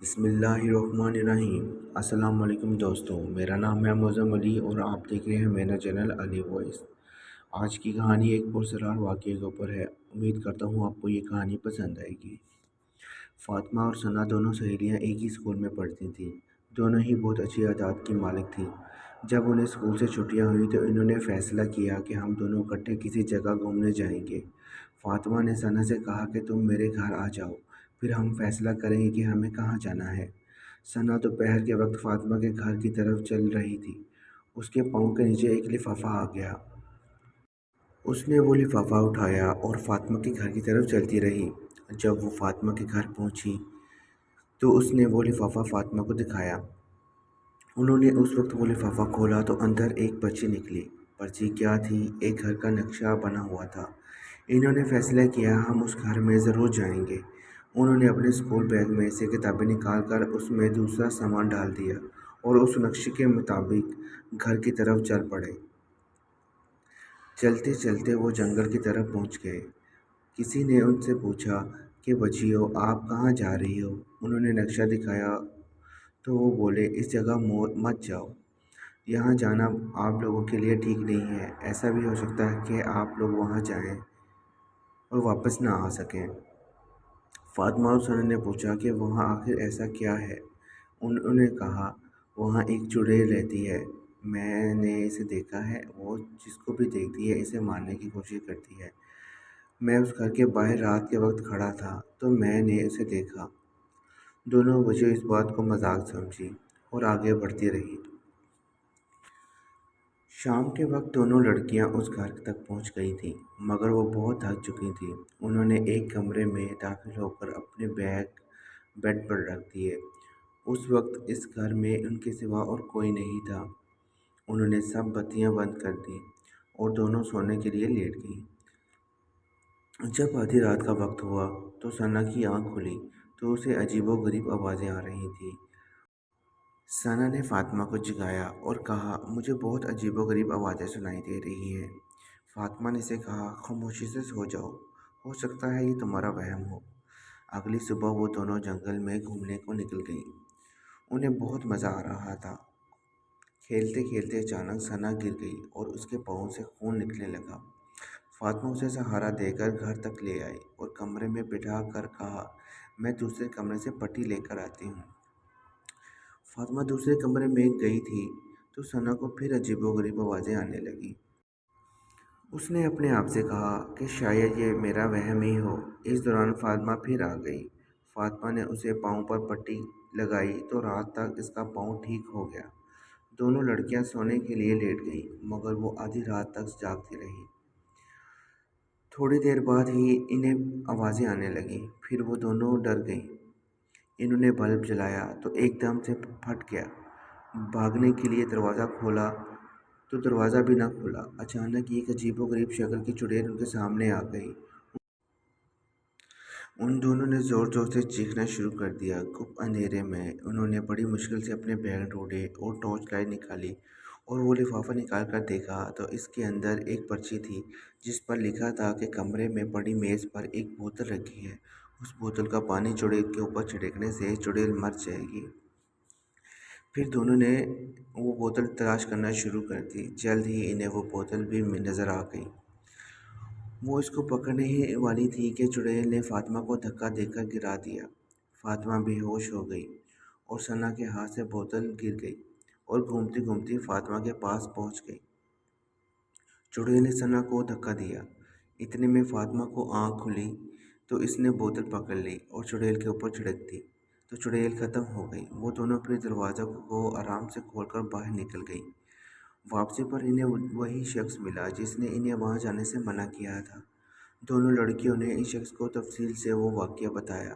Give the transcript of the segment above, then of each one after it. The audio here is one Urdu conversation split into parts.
بسم اللہ الرحمن الرحیم۔ السلام علیکم دوستوں، میرا نام ہے معظم علی اور آپ دیکھ رہے ہیں میرا چینل علی وائس۔ آج کی کہانی ایک پرسرار واقعے کے اوپر ہے۔ امید کرتا ہوں آپ کو یہ کہانی پسند آئے گی۔ فاطمہ اور ثنا دونوں سہیلیاں ایک ہی اسکول میں پڑھتی تھیں۔ دونوں ہی بہت اچھی عادات کی مالک تھیں۔ جب انہیں اسکول سے چھٹیاں ہوئی تو انہوں نے فیصلہ کیا کہ ہم دونوں اکٹھے کسی جگہ گھومنے جائیں گے۔ فاطمہ نے ثنا سے کہا کہ تم میرے گھر آ جاؤ، پھر ہم فیصلہ کریں گے کہ ہمیں کہاں جانا ہے۔ ثنا دوپہر کے وقت فاطمہ کے گھر کی طرف چل رہی تھی۔ اس کے پاؤں کے نیچے ایک لفافہ آ گیا۔ اس نے وہ لفافہ اٹھایا اور فاطمہ کے گھر کی طرف چلتی رہی۔ جب وہ فاطمہ کے گھر پہنچی تو اس نے وہ لفافہ فاطمہ کو دکھایا۔ انہوں نے اس وقت وہ لفافہ کھولا تو اندر ایک پرچی نکلی۔ پرچی کیا تھی؟ ایک گھر کا نقشہ بنا ہوا تھا۔ انہوں نے فیصلہ کیا ہم اس گھر میں ضرور جائیں گے۔ انہوں نے اپنے اسکول بیگ میں سے کتابیں نکال کر اس میں دوسرا سامان ڈال دیا اور اس نقشے کے مطابق گھر کی طرف چل پڑے۔ چلتے چلتے وہ جنگل کی طرف پہنچ گئے۔ کسی نے ان سے پوچھا کہ بچیو، آپ کہاں جا رہی ہو؟ انہوں نے نقشہ دکھایا تو وہ بولے، اس جگہ مت جاؤ، یہاں جانا آپ لوگوں کے لیے ٹھیک نہیں ہے۔ ایسا بھی ہو سکتا ہے کہ آپ لوگ وہاں جائیں اور واپس نہ آ سکیں۔ فاطمہ اور ثنا نے پوچھا کہ وہاں آخر ایسا کیا ہے؟ انہوں نے کہا، وہاں ایک چڑیل رہتی ہے، میں نے اسے دیکھا ہے، وہ جس کو بھی دیکھتی ہے اسے مارنے کی کوشش کرتی ہے۔ میں اس گھر کے باہر رات کے وقت کھڑا تھا تو میں نے اسے دیکھا۔ دونوں بچیوں اس بات کو مذاق سمجھی اور آگے بڑھتی رہی۔ شام کے وقت دونوں لڑکیاں اس گھر تک پہنچ گئی تھیں، مگر وہ بہت تھک چکی تھیں۔ انہوں نے ایک کمرے میں داخل ہو کر اپنے بیگ بیڈ پر رکھ دیے۔ اس وقت اس گھر میں ان کے سوا اور کوئی نہیں تھا۔ انہوں نے سب بتیاں بند کر دیں اور دونوں سونے کے لیے لیٹ گئیں۔ جب آدھی رات کا وقت ہوا تو ثنا کی آنکھ کھلی تو اسے عجیب و غریب آوازیں آ رہی تھیں۔ ثنا نے فاطمہ کو جگایا اور کہا، مجھے بہت عجیب و غریب آوازیں سنائی دے رہی ہیں۔ فاطمہ نے اسے کہا، خاموشی سے سو جاؤ، ہو سکتا ہے یہ تمہارا وہم ہو۔ اگلی صبح وہ دونوں جنگل میں گھومنے کو نکل گئیں۔ انہیں بہت مزہ آ رہا تھا۔ کھیلتے کھیلتے اچانک ثنا گر گئی اور اس کے پاؤں سے خون نکلنے لگا۔ فاطمہ اسے سہارا دے کر گھر تک لے آئی اور کمرے میں بٹھا کر کہا، میں دوسرے کمرے سے پٹی لے کر آتی ہوں۔ فاطمہ دوسرے کمرے میں گئی تھی تو ثنا کو پھر عجیب و غریب آوازیں آنے لگیں۔ اس نے اپنے آپ سے کہا کہ شاید یہ میرا وہم ہی ہو۔ اس دوران فاطمہ پھر آ گئی۔ فاطمہ نے اسے پاؤں پر پٹی لگائی تو رات تک اس کا پاؤں ٹھیک ہو گیا۔ دونوں لڑکیاں سونے کے لیے لیٹ گئیں، مگر وہ آدھی رات تک جاگتی رہیں۔ تھوڑی دیر بعد ہی انہیں آوازیں آنے لگیں، پھر وہ دونوں ڈر گئیں۔ انہوں نے بلب جلایا تو ایک دم سے پھٹ گیا۔ بھاگنے کے لیے دروازہ کھولا تو دروازہ بھی نہ کھلا۔ اچانک ایک عجیب و غریب شکل کی چڑیل ان کے سامنے آ گئی۔ ان دونوں نے زور زور سے چیخنا شروع کر دیا۔ گپ اندھیرے میں انہوں نے بڑی مشکل سے اپنے بیگ ڈھونڈے اور ٹارچ لائٹ نکالی اور وہ لفافہ نکال کر دیکھا تو اس کے اندر ایک پرچی تھی جس پر لکھا تھا کہ کمرے میں پڑی میز پر ایک بوتل رکھی ہے، اس بوتل کا پانی چڑیل کے اوپر چھڑکنے سے چڑیل مر جائے گی۔ پھر دونوں نے وہ بوتل تلاش کرنا شروع کر دی۔ جلد ہی انہیں وہ بوتل بھی نظر آ گئی۔ وہ اس کو پکڑنے ہی والی تھی کہ چڑیل نے فاطمہ کو دھکا دے کر گرا دیا۔ فاطمہ بے ہوش ہو گئی اور ثنا کے ہاتھ سے بوتل گر گئی اور گھومتی گھومتی فاطمہ کے پاس پہنچ گئی۔ چڑیل نے ثنا کو دھکا دیا۔ اتنے میں فاطمہ کو آنکھ کھلی تو اس نے بوتل پکڑ لی اور چڑیل کے اوپر چھڑک دی تو چڑیل ختم ہو گئی۔ وہ دونوں پھر دروازہ کو آرام سے کھول کر باہر نکل گئیں۔ واپسی پر انہیں وہی شخص ملا جس نے انہیں وہاں جانے سے منع کیا تھا۔ دونوں لڑکیوں نے اس شخص کو تفصیل سے وہ واقعہ بتایا۔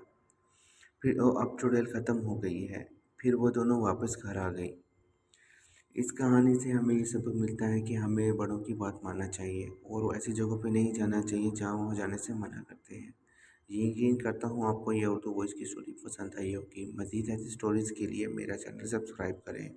پھر اب چڑیل ختم ہو گئی ہے۔ پھر وہ دونوں واپس گھر آ گئیں۔ اس کہانی سے ہمیں یہ سبق ملتا ہے کہ ہمیں بڑوں کی بات ماننا چاہیے اور ایسی جگہوں پہ نہیں جانا چاہیے جہاں وہ جانے سے منع کرتے ہیں۔ یقین کرتا ہوں آپ کو یہ اردو وائس کی اسٹوری پسند آئی ہوگی۔ مزید ایسی اسٹوریز کے لیے میرا چینل سبسکرائب کریں۔